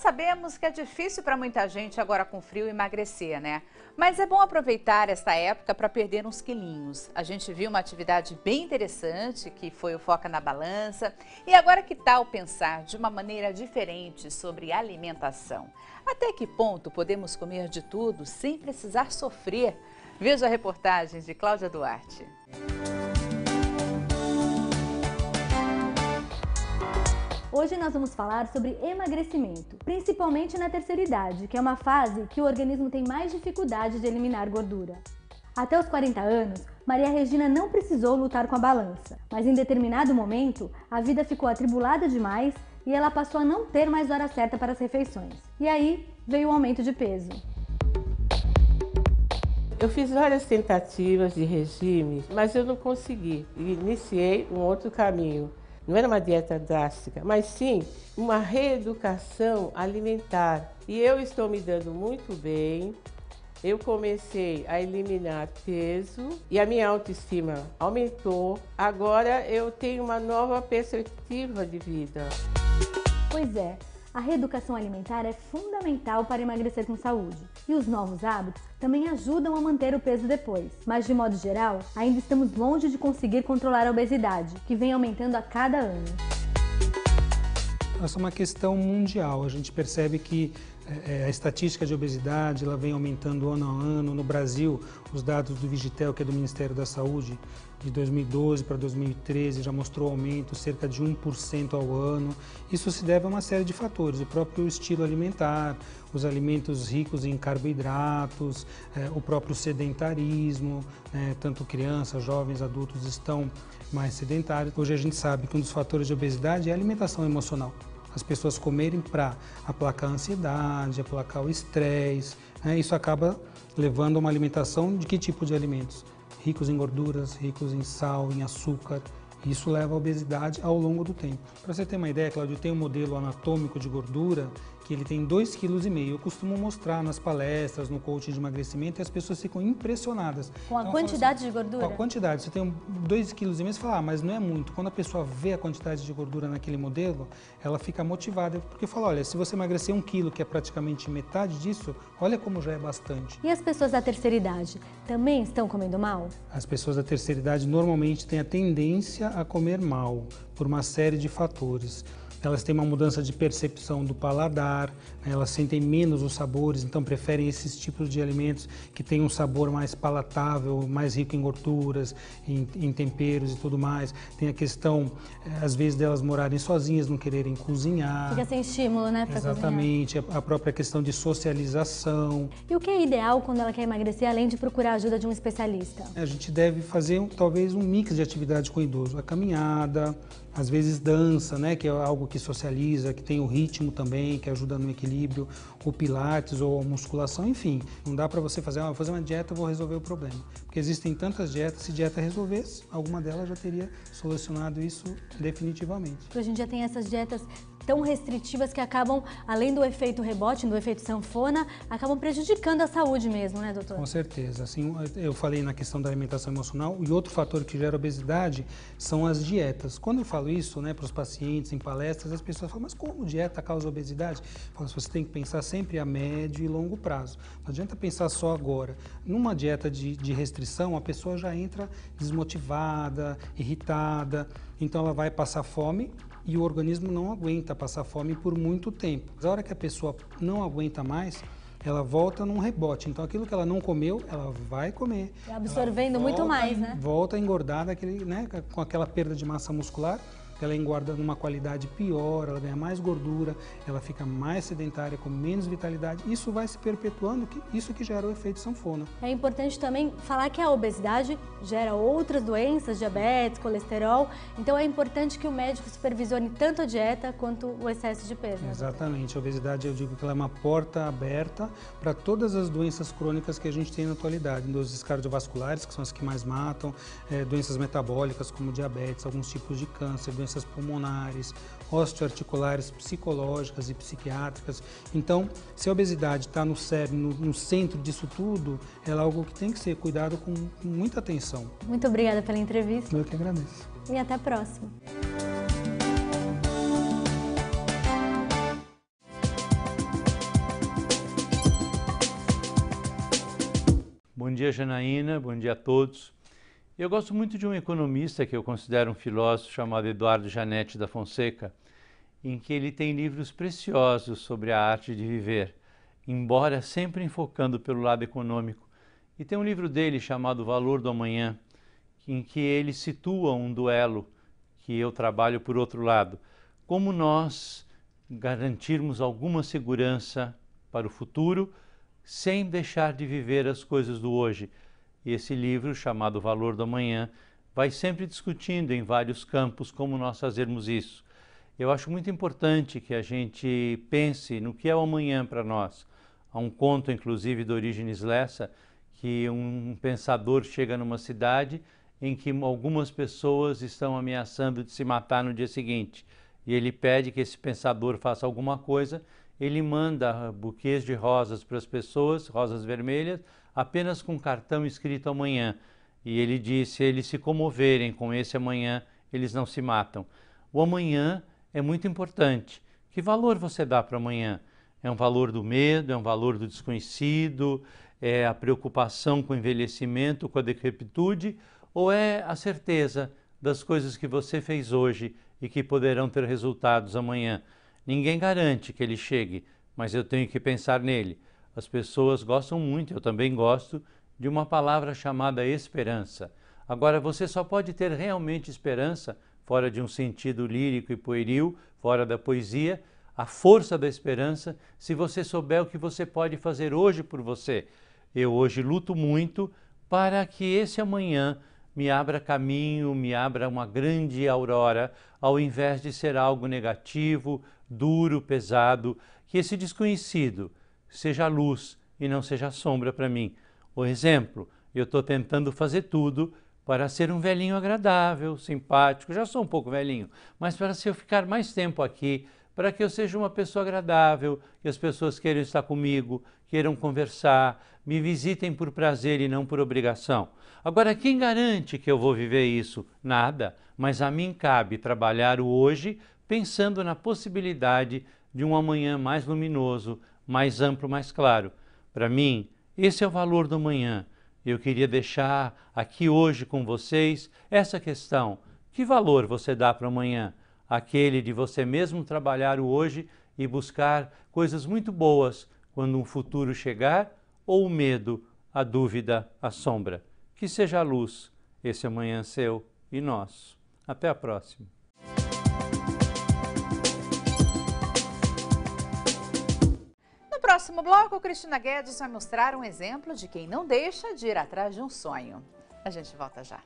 sabemos que é difícil para muita gente agora com frio emagrecer, né? Mas é bom aproveitar esta época para perder uns quilinhos. A gente viu uma atividade bem interessante, que foi o Foca na Balança. E agora que tal pensar de uma maneira diferente sobre alimentação? Até que ponto podemos comer de tudo sem precisar sofrer? Veja a reportagem de Cláudia Duarte. Hoje nós vamos falar sobre emagrecimento, principalmente na terceira idade, que é uma fase que o organismo tem mais dificuldade de eliminar gordura. Até os 40 anos, Maria Regina não precisou lutar com a balança, mas em determinado momento, a vida ficou atribulada demais e ela passou a não ter mais hora certa para as refeições. E aí veio o aumento de peso. Eu fiz várias tentativas de regime, mas eu não consegui. Iniciei um outro caminho. Não era uma dieta drástica, mas sim uma reeducação alimentar. E eu estou me dando muito bem. Eu comecei a eliminar peso e a minha autoestima aumentou. Agora eu tenho uma nova perspectiva de vida. Pois é, a reeducação alimentar é fundamental para emagrecer com saúde. E os novos hábitos também ajudam a manter o peso depois. Mas, de modo geral, ainda estamos longe de conseguir controlar a obesidade, que vem aumentando a cada ano. Essa é uma questão mundial. A gente percebe que a estatística de obesidade ela vem aumentando ano a ano. No Brasil, os dados do Vigitel, que é do Ministério da Saúde, de 2012 para 2013 já mostrou aumento cerca de 1% ao ano. Isso se deve a uma série de fatores, o próprio estilo alimentar, os alimentos ricos em carboidratos, o próprio sedentarismo, tanto crianças, jovens, adultos estão mais sedentários. Hoje a gente sabe que um dos fatores de obesidade é a alimentação emocional. As pessoas comerem para aplacar a ansiedade, aplacar o estresse, isso acaba levando a uma alimentação de que tipo de alimentos? Ricos em gorduras, ricos em sal, em açúcar. Isso leva à obesidade ao longo do tempo. Para você ter uma ideia, Cláudio, tem um modelo anatômico de gordura que ele tem 2,5 kg. Eu costumo mostrar nas palestras, no coaching de emagrecimento, e as pessoas ficam impressionadas. Com a quantidade de gordura? Com a quantidade. Você tem 2,5 kg, você fala, mas não é muito. Quando a pessoa vê a quantidade de gordura naquele modelo, ela fica motivada, porque fala, olha, se você emagrecer 1 kg, que é praticamente metade disso, olha como já é bastante. E as pessoas da terceira idade também estão comendo mal? As pessoas da terceira idade normalmente têm a tendência a comer mal, por uma série de fatores. Elas têm uma mudança de percepção do paladar, elas sentem menos os sabores, então preferem esses tipos de alimentos que têm um sabor mais palatável, mais rico em gorduras, em temperos e tudo mais. Tem a questão, às vezes, delas morarem sozinhas, não quererem cozinhar. Fica sem estímulo, né, para cozinhar. Exatamente, a própria questão de socialização. E o que é ideal quando ela quer emagrecer, além de procurar a ajuda de um especialista? A gente deve fazer, talvez, um mix de atividade com o idoso. A caminhada, às vezes dança, né, que é algo que socializa, que tem o ritmo também, que ajuda no equilíbrio, o pilates ou a musculação, enfim. Não dá para você fazer, vou fazer uma dieta, vou resolver o problema. Porque existem tantas dietas, se dieta resolvesse, alguma delas já teria solucionado isso definitivamente. Porque hoje em dia tem essas dietas tão restritivas que acabam, além do efeito rebote, do efeito sanfona, acabam prejudicando a saúde mesmo, né, doutor? Com certeza. Assim, eu falei na questão da alimentação emocional e outro fator que gera obesidade são as dietas. Quando eu falo isso, né, para os pacientes, em palestras, as pessoas falam, mas como dieta causa obesidade? Eu falo, você tem que pensar sempre a médio e longo prazo. Não adianta pensar só agora. Numa dieta de restrição, a pessoa já entra desmotivada, irritada, então ela vai passar fome, e o organismo não aguenta passar fome por muito tempo. A hora que a pessoa não aguenta mais, ela volta num rebote. Então, aquilo que ela não comeu, ela vai comer. Absorvendo muito mais, né? Volta a engordar com aquela perda de massa muscular. Ela engorda numa qualidade pior, ela ganha mais gordura, ela fica mais sedentária, com menos vitalidade. Isso vai se perpetuando, isso que gera o efeito sanfona. É importante também falar que a obesidade gera outras doenças, diabetes, colesterol. Então é importante que o médico supervisione tanto a dieta quanto o excesso de peso. Exatamente. A obesidade, eu digo que ela é uma porta aberta para todas as doenças crônicas que a gente tem na atualidade. Doenças cardiovasculares, que são as que mais matam, doenças metabólicas como diabetes, alguns tipos de câncer, doenças pulmonares, osteoarticulares, psicológicas e psiquiátricas. Então, se a obesidade está no cerne, no centro disso tudo, ela é algo que tem que ser cuidado com muita atenção. Muito obrigada pela entrevista. Eu que agradeço. E até a próxima. Bom dia, Janaína, bom dia a todos. Eu gosto muito de um economista que eu considero um filósofo chamado Eduardo Janete da Fonseca, em que ele tem livros preciosos sobre a arte de viver, embora sempre enfocando pelo lado econômico. E tem um livro dele chamado O Valor do Amanhã, em que ele situa um duelo que eu trabalho por outro lado. Como nós garantirmos alguma segurança para o futuro sem deixar de viver as coisas do hoje. E esse livro, chamado O Valor do Amanhã, vai sempre discutindo em vários campos como nós fazermos isso. Eu acho muito importante que a gente pense no que é o amanhã para nós. Há um conto, inclusive, de Orígenes Lessa, que um pensador chega numa cidade em que algumas pessoas estão ameaçando de se matar no dia seguinte. E ele pede que esse pensador faça alguma coisa. Ele manda buquês de rosas para as pessoas, rosas vermelhas, apenas com cartão escrito amanhã. E ele diz, se eles se comoverem com esse amanhã, eles não se matam. O amanhã é muito importante. Que valor você dá para amanhã? É um valor do medo, é um valor do desconhecido, é a preocupação com o envelhecimento, com a decrepitude, ou é a certeza das coisas que você fez hoje e que poderão ter resultados amanhã? Ninguém garante que ele chegue, mas eu tenho que pensar nele. As pessoas gostam muito, eu também gosto, de uma palavra chamada esperança. Agora, você só pode ter realmente esperança, fora de um sentido lírico e pueril, fora da poesia, a força da esperança, se você souber o que você pode fazer hoje por você. Eu hoje luto muito para que esse amanhã me abra caminho, me abra uma grande aurora, ao invés de ser algo negativo, duro, pesado, que esse desconhecido seja luz e não seja sombra para mim. Por exemplo, eu estou tentando fazer tudo para ser um velhinho agradável, simpático, já sou um pouco velhinho, mas para se eu ficar mais tempo aqui, para que eu seja uma pessoa agradável, que as pessoas queiram estar comigo, queiram conversar, me visitem por prazer e não por obrigação. Agora, quem garante que eu vou viver isso? Nada, mas a mim cabe trabalhar o hoje pensando na possibilidade de um amanhã mais luminoso, mais amplo, mais claro. Para mim, esse é o valor do amanhã. Eu queria deixar aqui hoje com vocês essa questão. Que valor você dá para o amanhã? Aquele de você mesmo trabalhar o hoje e buscar coisas muito boas quando um futuro chegar, ou o medo, a dúvida, a sombra? Que seja a luz, esse amanhã seu e nosso. Até a próxima. No próximo bloco, Cristina Guedes vai mostrar um exemplo de quem não deixa de ir atrás de um sonho. A gente volta já.